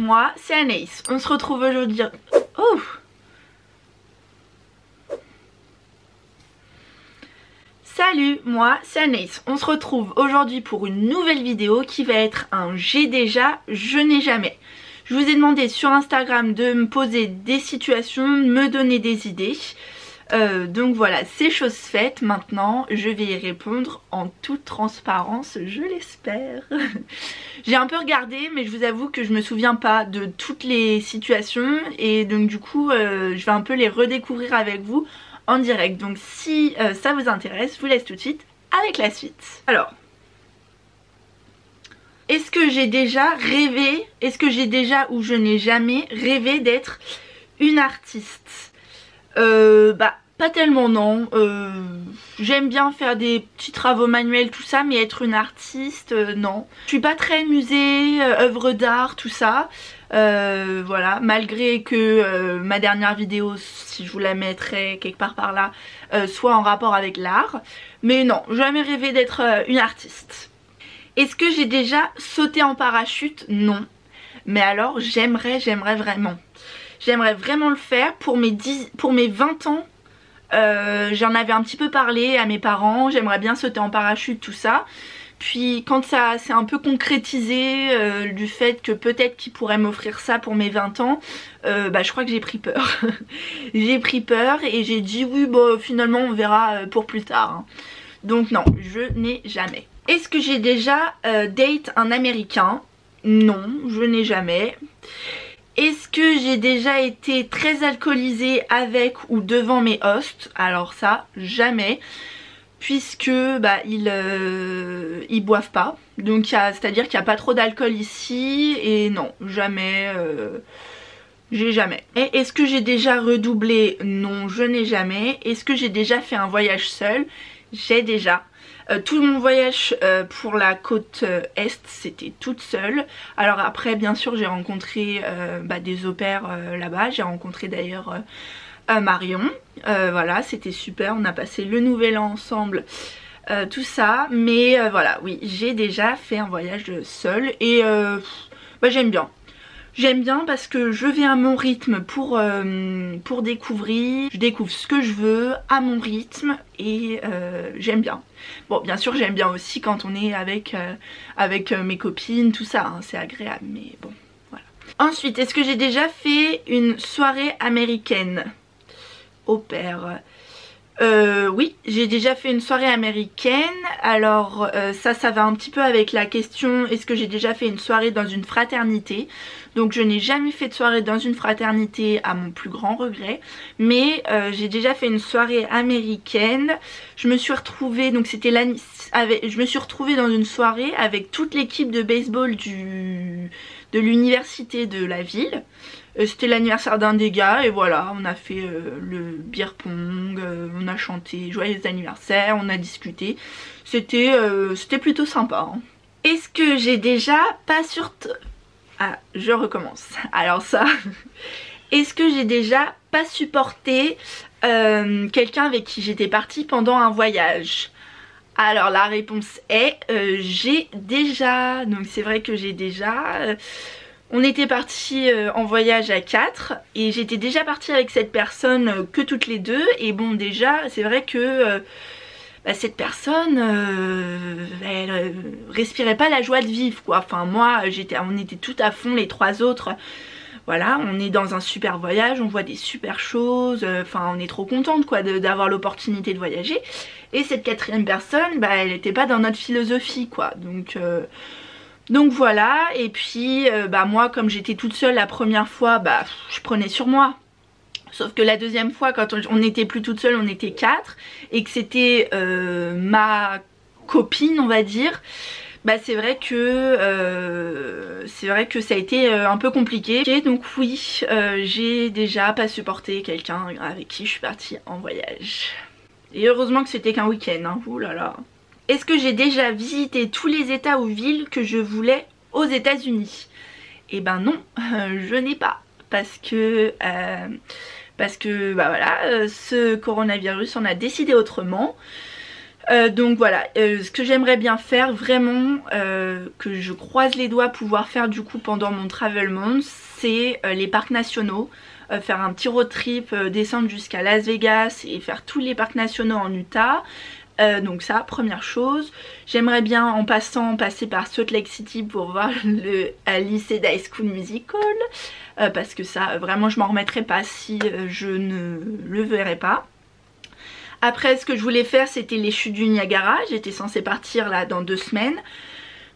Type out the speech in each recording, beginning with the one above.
moi c'est Anaïs. On se retrouve aujourd'hui... Oh! Salut, moi c'est Anaïs. On se retrouve aujourd'hui pour une nouvelle vidéo qui va être un j'ai déjà, je n'ai jamais. Je vous ai demandé sur Instagram de me poser des situations, de me donner des idées. Donc voilà, c'est chose faite. Maintenant je vais y répondre en toute transparence, je l'espère. J'ai un peu regardé mais je vous avoue que je me souviens pas de toutes les situations. Et donc du coup je vais un peu les redécouvrir avec vous en direct. Donc si ça vous intéresse, je vous laisse tout de suite avec la suite. Alors, est-ce que j'ai déjà rêvé, est-ce que j'ai déjà ou je n'ai jamais rêvé d'être une artiste? Pas tellement, non. J'aime bien faire des petits travaux manuels, tout ça, mais être une artiste, non. Je suis pas très musée, œuvre d'art, tout ça. Voilà, malgré que ma dernière vidéo, si je vous la mettrai quelque part par là, soit en rapport avec l'art. Mais non, jamais rêvé d'être une artiste. Est-ce que j'ai déjà sauté en parachute? Non. Mais alors j'aimerais vraiment. J'aimerais vraiment le faire pour mes 20 ans. J'en avais un petit peu parlé à mes parents. J'aimerais bien sauter en parachute, tout ça. Puis quand ça s'est un peu concrétisé du fait que peut-être qu'ils pourraient m'offrir ça pour mes 20 ans, je crois que j'ai pris peur. J'ai pris peur et j'ai dit oui, bon finalement on verra pour plus tard. Hein. Donc non, je n'ai jamais. Est-ce que j'ai déjà date un Américain? Non, je n'ai jamais. Est-ce que j'ai déjà été très alcoolisée avec ou devant mes hosts? Alors ça, jamais. Puisque ils boivent pas. Donc c'est-à-dire qu'il n'y a pas trop d'alcool ici. Et non, jamais. J'ai jamais. Et est-ce que j'ai déjà redoublé? Non, je n'ai jamais. Est-ce que j'ai déjà fait un voyage seul? J'ai déjà. Tout mon voyage pour la côte est, c'était toute seule. Alors après, bien sûr, j'ai rencontré des au pairs là-bas. J'ai rencontré d'ailleurs Marion. Voilà, c'était super. On a passé le nouvel an ensemble. Tout ça. Mais voilà, oui, j'ai déjà fait un voyage seule. Et j'aime bien. J'aime bien parce que je vais à mon rythme pour découvrir. Je découvre ce que je veux à mon rythme et j'aime bien. Bon, bien sûr j'aime bien aussi quand on est avec mes copines, tout ça, hein, c'est agréable, mais bon, voilà. Ensuite, est-ce que j'ai déjà fait une soirée américaine au pair? Oui, j'ai déjà fait une soirée américaine. Alors ça va un petit peu avec la question est-ce que j'ai déjà fait une soirée dans une fraternité? Donc je n'ai jamais fait de soirée dans une fraternité à mon plus grand regret. Mais j'ai déjà fait une soirée américaine. Je me suis retrouvée, donc c'était je me suis retrouvée dans une soirée avec toute l'équipe de baseball de l'université de la ville. C'était l'anniversaire d'un des gars et voilà, on a fait le beer pong, on a chanté joyeux anniversaire, on a discuté. C'était plutôt sympa. Hein. Est-ce que j'ai déjà pas sur... Ah, je recommence. Alors ça, est-ce que j'ai déjà pas supporté quelqu'un avec qui j'étais partie pendant un voyage? Alors la réponse est j'ai déjà. Donc c'est vrai que j'ai déjà... On était partis en voyage à 4 et j'étais déjà partie avec cette personne que toutes les deux. Et bon, déjà c'est vrai que cette personne elle respirait pas la joie de vivre quoi. Enfin moi on était tout à fond les trois autres. Voilà, on est dans un super voyage, on voit des super choses, enfin on est trop contente quoi d'avoir l'opportunité de voyager. Et cette quatrième personne, elle était pas dans notre philosophie quoi. Donc voilà, et puis moi comme j'étais toute seule la première fois, je prenais sur moi. Sauf que la deuxième fois quand on n'était plus toute seule, on était 4 et que c'était ma copine on va dire, c'est vrai que ça a été un peu compliqué. Et donc oui, j'ai déjà pas supporté quelqu'un avec qui je suis partie en voyage. Et heureusement que c'était qu'un week-end, hein. Ouh là là. Est-ce que j'ai déjà visité tous les états ou villes que je voulais aux États-Unis? Eh ben non, je n'ai pas. Parce que voilà, ce coronavirus, on a décidé autrement. Donc voilà, ce que j'aimerais bien faire vraiment, que je croise les doigts pouvoir faire du coup pendant mon Travel Month, c'est les parcs nationaux. Faire un petit road trip, descendre jusqu'à Las Vegas et faire tous les parcs nationaux en Utah. Donc ça, première chose. J'aimerais bien en passant passer par Salt Lake City pour voir le lycée d'High School Musical, parce que ça vraiment je m'en remettrai pas si je ne le verrai pas. Après, ce que je voulais faire, c'était les chutes du Niagara. J'étais censée partir là dans 2 semaines,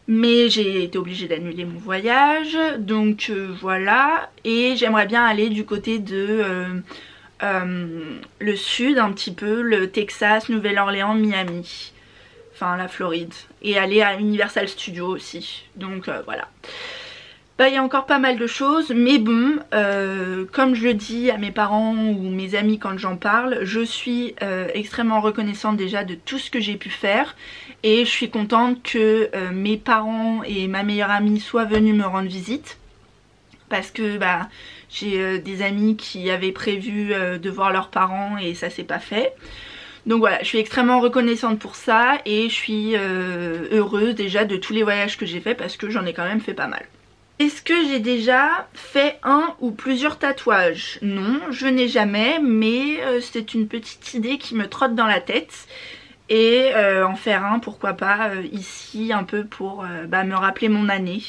mais j'ai été obligée d'annuler mon voyage. Donc voilà. Et j'aimerais bien aller du côté de le sud un petit peu, le Texas, Nouvelle-Orléans, Miami. Enfin la Floride. Et aller à Universal Studios aussi. Donc voilà. Bah, il y a encore pas mal de choses, mais bon, comme je le dis à mes parents ou mes amis quand j'en parle, je suis extrêmement reconnaissante déjà de tout ce que j'ai pu faire, et je suis contente que mes parents et ma meilleure amie soient venus me rendre visite, parce que bah, j'ai des amis qui avaient prévu de voir leurs parents et ça s'est pas fait. Donc voilà, je suis extrêmement reconnaissante pour ça, et je suis heureuse déjà de tous les voyages que j'ai fait, parce que j'en ai quand même fait pas mal. Est-ce que j'ai déjà fait un ou plusieurs tatouages? Non, je n'ai jamais, mais c'est une petite idée qui me trotte dans la tête. Et en faire un, pourquoi pas, ici, un peu pour me rappeler mon année.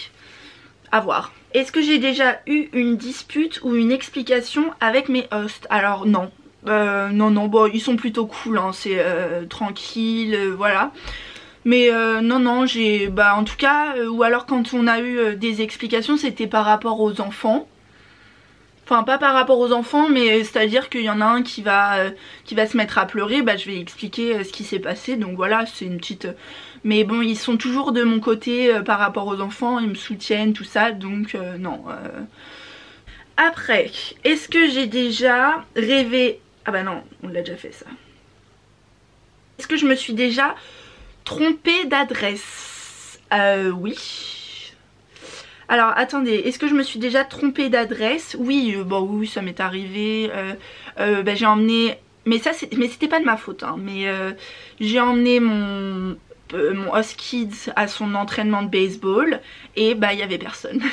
À voir. Est-ce que j'ai déjà eu une dispute ou une explication avec mes hosts? Alors non. Non, bon, ils sont plutôt cool, hein, c'est tranquille, voilà. Mais non, j'ai... Bah en tout cas, ou alors quand on a eu des explications, c'était par rapport aux enfants. Enfin pas par rapport aux enfants, mais c'est à dire qu'il y en a un qui va se mettre à pleurer, bah je vais expliquer ce qui s'est passé. Donc voilà, c'est une petite... Mais bon, ils sont toujours de mon côté par rapport aux enfants, ils me soutiennent, tout ça, donc non. Après, est-ce que j'ai déjà rêvé... Ah bah non, on l'a déjà fait ça. Est-ce que je me suis déjà... trompée d'adresse? Oui. Alors attendez, est-ce que je me suis déjà trompée d'adresse? Oui, bon oui, ça m'est arrivé. J'ai emmené... Mais c'était pas de ma faute, hein, mais j'ai emmené mon host kids à son entraînement de baseball, et bah il y avait personne.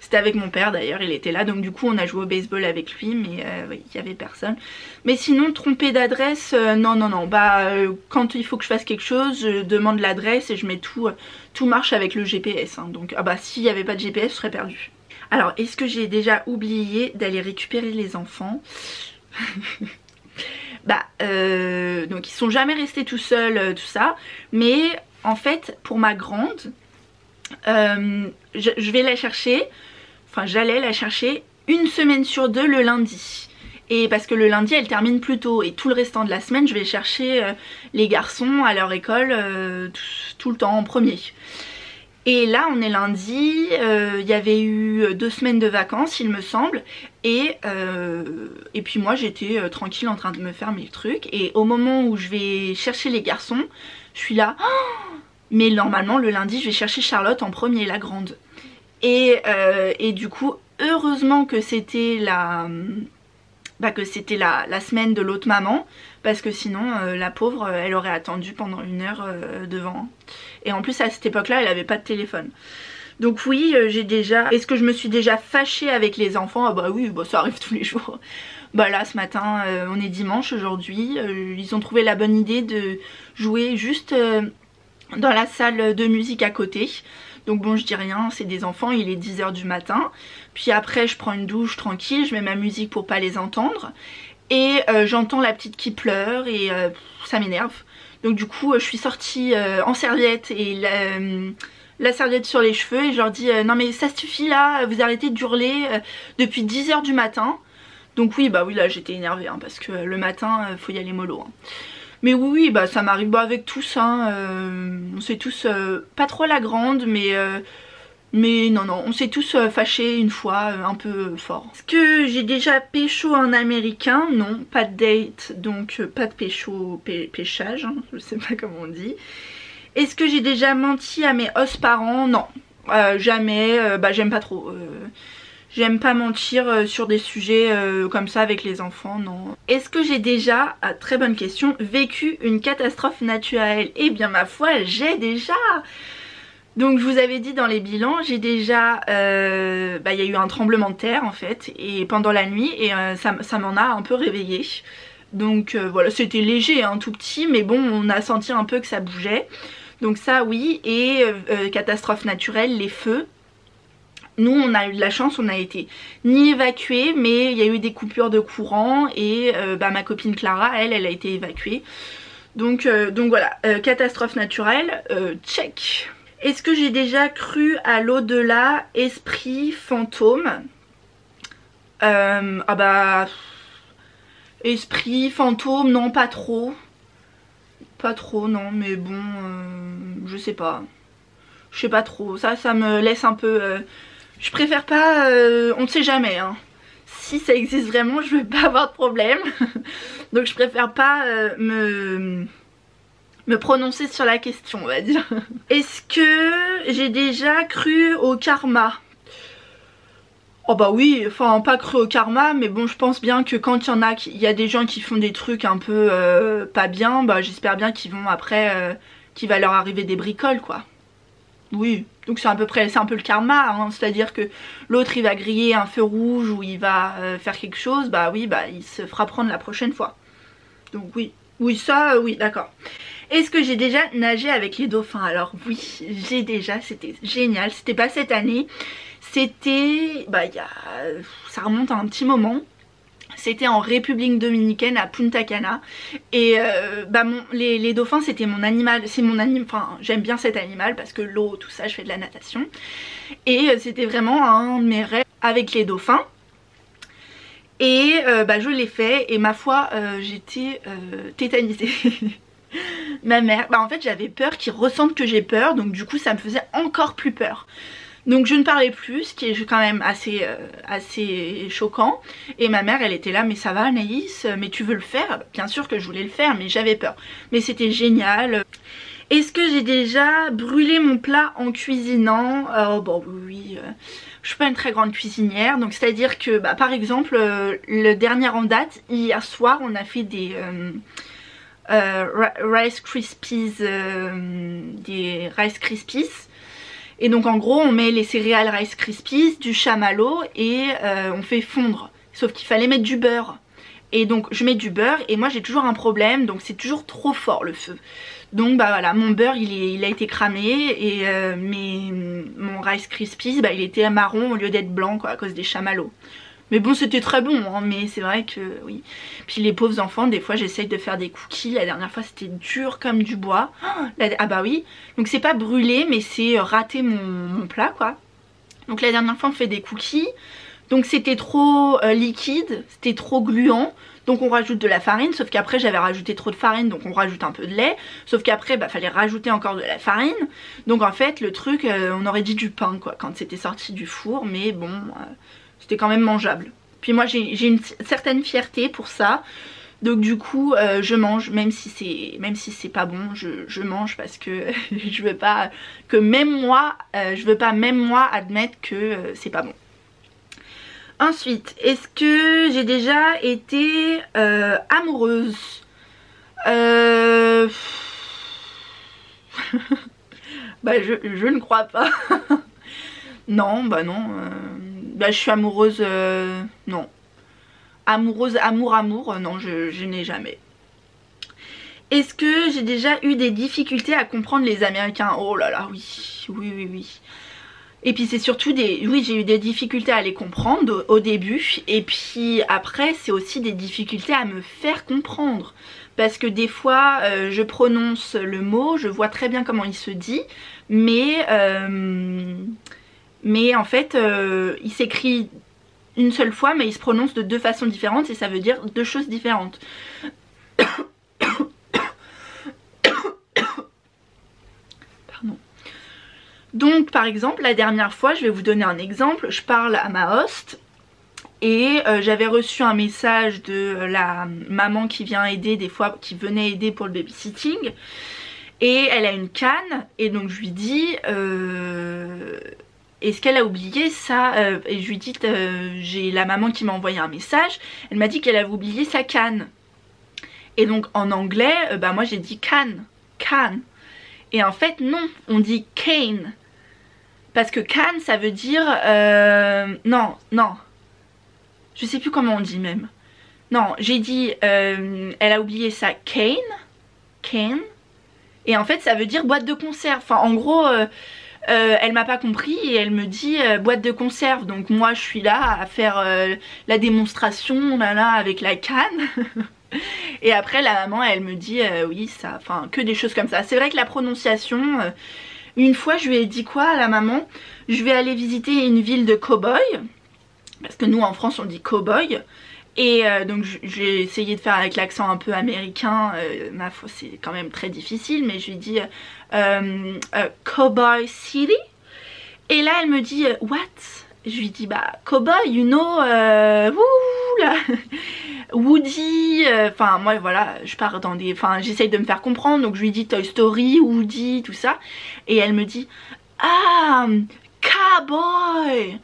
C'était avec mon père d'ailleurs, il était là, donc du coup on a joué au baseball avec lui, mais oui, il y avait personne. Mais sinon, tromper d'adresse, non, bah quand il faut que je fasse quelque chose, je demande l'adresse et je mets tout marche avec le GPS, hein. Donc ah bah s'il n'y avait pas de GPS, je serais perdue. Alors, est-ce que j'ai déjà oublié d'aller récupérer les enfants? Donc ils sont jamais restés tout seuls, tout ça, mais en fait pour ma grande, je vais la chercher, enfin j'allais la chercher 1 semaine sur 2 le lundi, et parce que le lundi elle termine plus tôt, et tout le restant de la semaine je vais chercher les garçons à leur école tout le temps en premier. Et là on est lundi, il y avait eu 2 semaines de vacances il me semble, et puis moi j'étais tranquille en train de me faire mes trucs, et au moment où je vais chercher les garçons, je suis là, oh, mais normalement le lundi je vais chercher Charlotte en premier, la grande. Et du coup heureusement que c'était la semaine de l'autre maman, parce que sinon la pauvre elle aurait attendu pendant 1 heure devant. Et en plus à cette époque là elle avait pas de téléphone. Donc oui, j'ai déjà... Est-ce que je me suis déjà fâchée avec les enfants? Ah bah oui, bah ça arrive tous les jours. Bah là ce matin, on est dimanche aujourd'hui, ils ont trouvé la bonne idée de jouer juste dans la salle de musique à côté. Donc bon, je dis rien, c'est des enfants, il est 10 h du matin. Puis après je prends une douche tranquille, je mets ma musique pour pas les entendre. Et j'entends la petite qui pleure, et ça m'énerve. Donc du coup je suis sortie en serviette et la serviette sur les cheveux, et je leur dis non mais ça suffit là, vous arrêtez d'hurler depuis 10 h du matin. Donc oui, bah oui, là j'étais énervée, hein, parce que le matin faut y aller mollo, hein. Mais oui, bah ça m'arrive avec tous, hein, on s'est tous, pas trop la grande, mais non, on s'est tous fâchés une fois, un peu fort. Est-ce que j'ai déjà pécho un américain? Non, pas de date, donc pas de pécho, péchage, hein, je sais pas comment on dit. Est-ce que j'ai déjà menti à mes host parents? Non, jamais, j'aime pas trop. J'aime pas mentir sur des sujets comme ça avec les enfants, non. Est-ce que j'ai déjà, très bonne question, vécu une catastrophe naturelle? Eh bien ma foi, j'ai déjà. Donc je vous avais dit dans les bilans, j'ai déjà, y a eu un tremblement de terre en fait, et pendant la nuit, et ça m'en a un peu réveillée. Donc voilà, c'était léger, hein, tout petit, mais bon, on a senti un peu que ça bougeait. Donc ça oui, et catastrophe naturelle, les feux. Nous on a eu de la chance, on a été ni évacués, mais il y a eu des coupures de courant, et ma copine Clara, elle a été évacuée. Donc voilà, catastrophe naturelle, check. Est-ce que j'ai déjà cru à l'au-delà, esprit, fantôme? Esprit, fantôme, non pas trop. Pas trop, non, mais bon, je sais pas. Je sais pas trop, ça me laisse un peu... je préfère pas... on ne sait jamais, hein. Si ça existe vraiment, je veux pas avoir de problème. Donc je préfère pas me prononcer sur la question, on va dire. Est-ce que j'ai déjà cru au karma? Oh bah oui, enfin pas cru au karma, mais bon je pense bien que quand il y a des gens qui font des trucs un peu pas bien, bah j'espère bien qu'ils vont après, qu'il va leur arriver des bricoles quoi. Oui, donc c'est à peu près, c'est un peu le karma, hein, c'est à dire que l'autre il va griller un feu rouge ou il va faire quelque chose, bah oui, bah il se fera prendre la prochaine fois. Donc oui, oui ça, oui d'accord. Est-ce que j'ai déjà nagé avec les dauphins? Alors oui, j'ai déjà, c'était génial, c'était pas cette année, c'était, ça remonte à un petit moment. C'était en République Dominicaine à Punta Cana et les dauphins c'était mon animal, c'est mon animal, enfin j'aime bien cet animal parce que l'eau, tout ça, je fais de la natation et c'était vraiment un de mes rêves avec les dauphins. Et je l'ai fait et ma foi j'étais tétanisée. Ma mère, en fait j'avais peur qu'ils ressentent que j'ai peur, donc du coup ça me faisait encore plus peur. Donc je ne parlais plus, ce qui est quand même assez choquant. Et ma mère elle était là, mais ça va Anaïs, mais tu veux le faire? Bien sûr que je voulais le faire, mais j'avais peur. Mais c'était génial. Est-ce que j'ai déjà brûlé mon plat en cuisinant? Oh bon oui, je suis pas une très grande cuisinière. Donc c'est à dire que par exemple le dernier en date, hier soir on a fait des... Rice Krispies, des Rice Krispies. Et donc en gros on met les céréales Rice Krispies, du chamallow et on fait fondre. Sauf qu'il fallait mettre du beurre. Et donc je mets du beurre et moi j'ai toujours un problème, donc c'est toujours trop fort le feu. Donc voilà, mon beurre il a été cramé et mon Rice Krispies il était marron au lieu d'être blanc quoi, à cause des chamallows. Mais bon c'était très bon hein, mais c'est vrai que oui. Puis les pauvres enfants, des fois j'essaye de faire des cookies. La dernière fois c'était dur comme du bois. Ah bah oui. Donc c'est pas brûlé mais c'est rater mon plat quoi. Donc la dernière fois on fait des cookies. Donc c'était trop liquide, c'était trop gluant. Donc on rajoute de la farine, sauf qu'après j'avais rajouté trop de farine, donc on rajoute un peu de lait. Sauf qu'après fallait rajouter encore de la farine. Donc en fait le truc, on aurait dit du pain quoi quand c'était sorti du four. Mais bon... c'était quand même mangeable. Puis moi j'ai une certaine fierté pour ça. Donc du coup je mange même si c'est pas bon, je mange parce que je veux pas que même moi admettre que c'est pas bon. Ensuite, est-ce que j'ai déjà été amoureuse? Je ne crois pas. Non, non. Je suis amoureuse, non. Amoureuse, amour, non, je n'ai jamais. Est-ce que j'ai déjà eu des difficultés à comprendre les Américains? Oh là là, oui. Et puis c'est surtout oui, j'ai eu des difficultés à les comprendre au début. Et puis après, c'est aussi des difficultés à me faire comprendre. Parce que des fois, je prononce le mot, je vois très bien comment il se dit. Mais en fait il s'écrit une seule fois mais il se prononce de deux façons différentes et ça veut dire deux choses différentes. Pardon. Donc par exemple la dernière fois, je vais vous donner un exemple, je parle à ma host et j'avais reçu un message de la maman qui vient aider des fois, qui venait aider pour le babysitting. Et elle a une canne et donc je lui dis est-ce qu'elle a oublié ça et je lui dis j'ai la maman qui m'a envoyé un message, elle m'a dit qu'elle avait oublié sa canne. Et donc en anglais, bah moi j'ai dit can, can. Et en fait non, on dit cane. Parce que can ça veut dire... non, non. Je sais plus comment on dit même. Non, j'ai dit elle a oublié sa cane. Cane. Et en fait ça veut dire boîte de conserve. Enfin en gros... elle m'a pas compris et elle me dit boîte de conserve. Donc moi je suis là à faire la démonstration là, avec la canne. Et après la maman elle me dit oui ça, enfin que des choses comme ça. C'est vrai que la prononciation, une fois je lui ai dit quoi à la maman, je vais aller visiter une ville de cow-boy. Parce que nous en France on dit cow-boy. Et donc j'ai essayé de faire avec l'accent un peu américain, ma foi c'est quand même très difficile, mais je lui dis Cowboy City. Et là elle me dit what? Je lui dis bah cowboy you know Woody, enfin moi voilà je pars dans des, enfin j'essaye de me faire comprendre, donc je lui dis Toy Story, Woody, tout ça. Et elle me dit ah cowboy.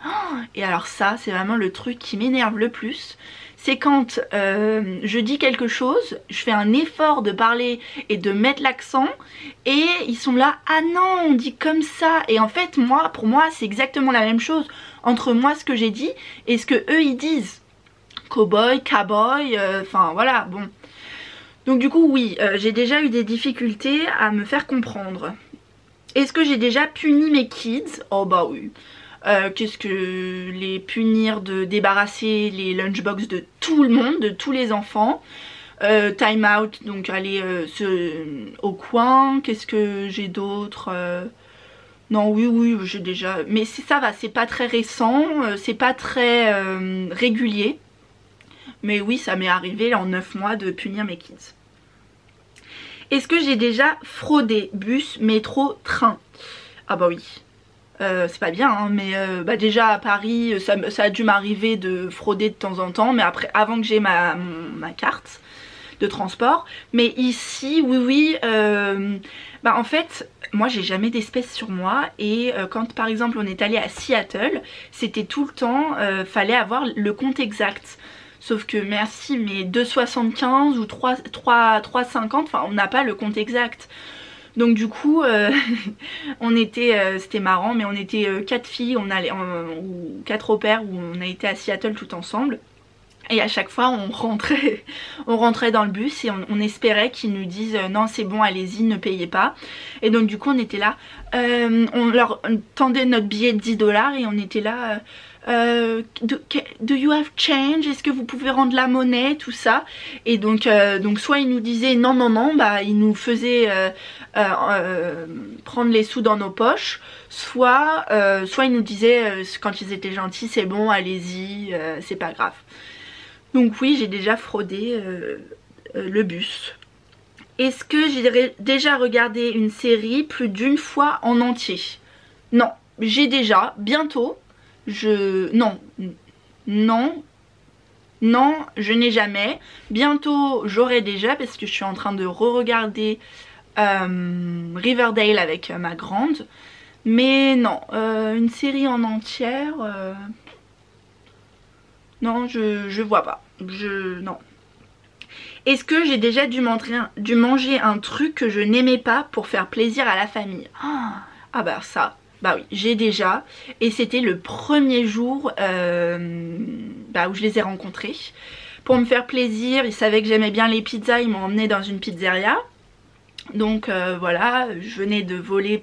Et alors ça c'est vraiment le truc qui m'énerve le plus. C'est quand je dis quelque chose, je fais un effort de parler et de mettre l'accent et ils sont là, ah non on dit comme ça. Et en fait moi, pour moi c'est exactement la même chose entre moi ce que j'ai dit et ce que eux ils disent. Cowboy, cowboy, enfin voilà bon. Donc du coup oui, j'ai déjà eu des difficultés à me faire comprendre. Est-ce que j'ai déjà puni mes kids? Oh bah oui. Qu'est-ce que les punir de débarrasser les lunchbox de tout le monde, de tous les enfants. Time out, donc aller au coin. Qu'est-ce que j'ai d'autre? Non oui j'ai déjà, mais ça va, c'est pas très récent, c'est pas très régulier. Mais oui ça m'est arrivé en 9 mois de punir mes kids. Est-ce que j'ai déjà fraudé bus, métro, train? Ah bah oui. C'est pas bien hein, mais bah déjà à Paris ça a dû m'arriver de frauder de temps en temps, mais après avant que j'ai ma carte de transport. Mais ici oui bah en fait moi j'ai jamais d'espèces sur moi et quand par exemple on est allé à Seattle, c'était tout le temps fallait avoir le compte exact. Sauf que merci mais 2,75 ou 3,50, enfin on n'a pas le compte exact. Donc du coup on était, c'était marrant, mais on était 4 filles, on allait, ou 4 au pair, où on a été à Seattle tout ensemble. Et à chaque fois on rentrait dans le bus et on espérait qu'ils nous disent non c'est bon allez-y ne payez pas. Et donc du coup on était là, on leur tendait notre billet de 10 $ et on était là... do you have change? Est-ce que vous pouvez rendre la monnaie? Tout ça. Et donc soit ils nous disaient non non non, bah ils nous faisaient prendre les sous dans nos poches, soit ils nous disaient quand ils étaient gentils c'est bon allez-y, c'est pas grave. Donc oui j'ai déjà fraudé le bus. Est-ce que j'ai déjà regardé une série plus d'une fois en entier? Non, j'ai déjà, bientôt. Non, je n'ai jamais. Bientôt j'aurai déjà, parce que je suis en train de re-regarder Riverdale avec ma grande. Mais non, une série en entière, non, je vois pas. Non. Est-ce que j'ai déjà dû manger un truc que je n'aimais pas pour faire plaisir à la famille? Ah bah ça... Bah oui, j'ai déjà, et c'était le premier jour où je les ai rencontrés. Pour me faire plaisir, ils savaient que j'aimais bien les pizzas, ils m'ont emmenée dans une pizzeria. Donc voilà, je venais de voler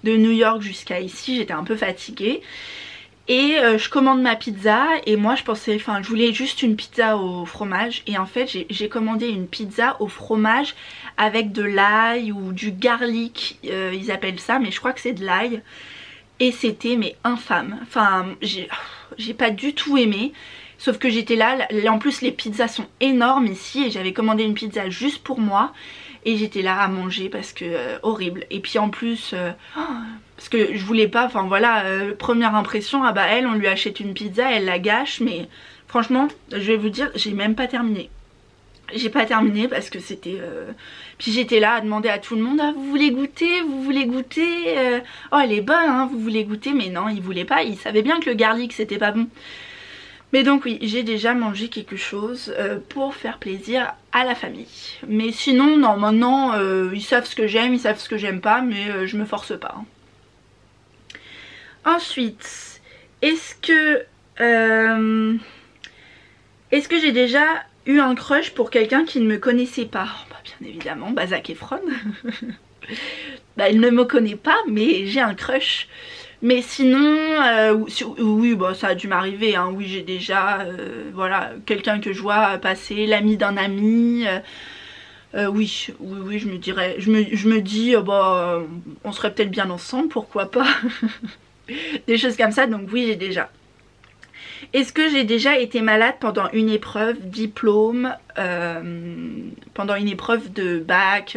de New York jusqu'à ici, j'étais un peu fatiguée. Et je commande ma pizza et moi je voulais juste une pizza au fromage. Et en fait j'ai commandé une pizza au fromage avec de l'ail ou du garlic, ils appellent ça, mais je crois que c'est de l'ail. Et c'était mais infâme, enfin j'ai pas du tout aimé. Sauf que j'étais là, en plus les pizzas sont énormes ici et j'avais commandé une pizza juste pour moi. Et j'étais là à manger parce que horrible. Et puis en plus parce que je voulais pas, enfin voilà, première impression, ah bah elle on lui achète une pizza, elle la gâche. Mais franchement je vais vous dire, j'ai même pas terminé. J'ai pas terminé parce que c'était... Puis j'étais là à demander à tout le monde, ah, vous voulez goûter, vous voulez goûter, oh elle est bonne hein, vous voulez goûter, mais non ils voulaient pas, ils savaient bien que le garlic c'était pas bon. Mais donc oui, j'ai déjà mangé quelque chose pour faire plaisir à la famille. Mais sinon non, maintenant ils savent ce que j'aime, ils savent ce que j'aime pas, mais je me force pas. Ensuite, est-ce que j'ai déjà eu un crush pour quelqu'un qui ne me connaissait pas? Bah, bien évidemment, bah, Zac Efron. Bah, il ne me connaît pas, mais j'ai un crush. Mais sinon, oui, bah, ça a dû m'arriver. Hein. Oui, j'ai déjà, voilà, quelqu'un que je vois passer, l'ami d'un ami. Oui, je me dirais, je me dis, bah, on serait peut-être bien ensemble, pourquoi pas. Des choses comme ça, donc oui, j'ai déjà. Est-ce que j'ai déjà été malade pendant une épreuve, diplôme, pendant une épreuve de bac,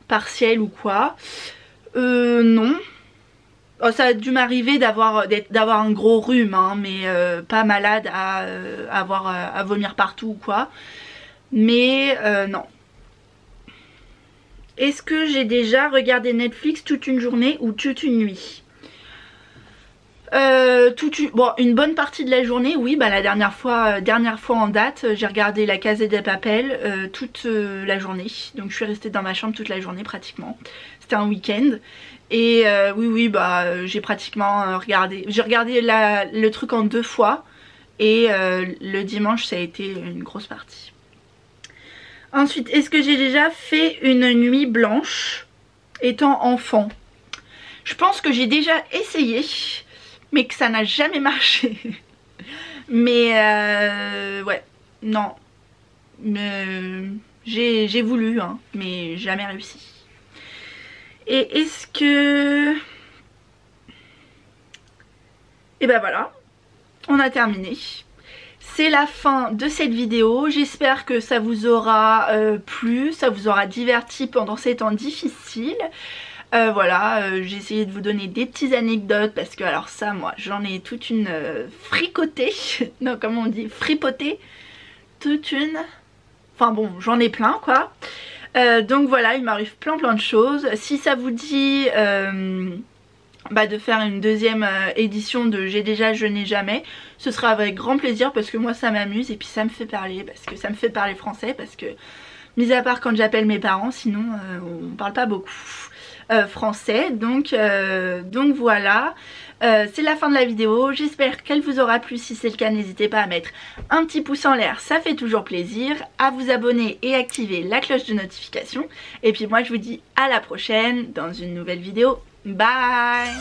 partiel ou quoi? Non. Oh, ça a dû m'arriver d'avoir un gros rhume, hein, mais pas malade à vomir partout ou quoi. Mais non. Est-ce que j'ai déjà regardé Netflix toute une journée ou toute une nuit? Bon, une bonne partie de la journée, oui, bah la dernière fois en date, j'ai regardé La Casa de Papel toute la journée. Donc je suis restée dans ma chambre toute la journée pratiquement. C'était un week-end. Et oui, bah j'ai pratiquement regardé. J'ai regardé le truc en 2 fois. Et le dimanche, ça a été une grosse partie. Ensuite, est-ce que j'ai déjà fait une nuit blanche étant enfant? Je pense que j'ai déjà essayé, mais que ça n'a jamais marché. Mais ouais, non. J'ai voulu, hein, mais jamais réussi. Et est-ce que... Et ben voilà, on a terminé. C'est la fin de cette vidéo. J'espère que ça vous aura plu, ça vous aura diverti pendant ces temps difficiles. Voilà, j'ai essayé de vous donner des petites anecdotes parce que alors ça, moi, j'en ai toute une fricotée. Non, comment on dit? Fripotée. Toute une... Enfin bon, j'en ai plein quoi. Donc voilà, il m'arrive plein de choses. Si ça vous dit bah, de faire une deuxième édition de J'ai déjà, je n'ai jamais, ce sera avec grand plaisir parce que moi ça m'amuse et puis ça me fait parler, parce que ça me fait parler français, parce que mis à part quand j'appelle mes parents, sinon on parle pas beaucoup français. Donc voilà. C'est la fin de la vidéo, j'espère qu'elle vous aura plu. Si c'est le cas, n'hésitez pas à mettre un petit pouce en l'air, ça fait toujours plaisir, à vous abonner et activer la cloche de notification. Et puis moi je vous dis à la prochaine dans une nouvelle vidéo. Bye!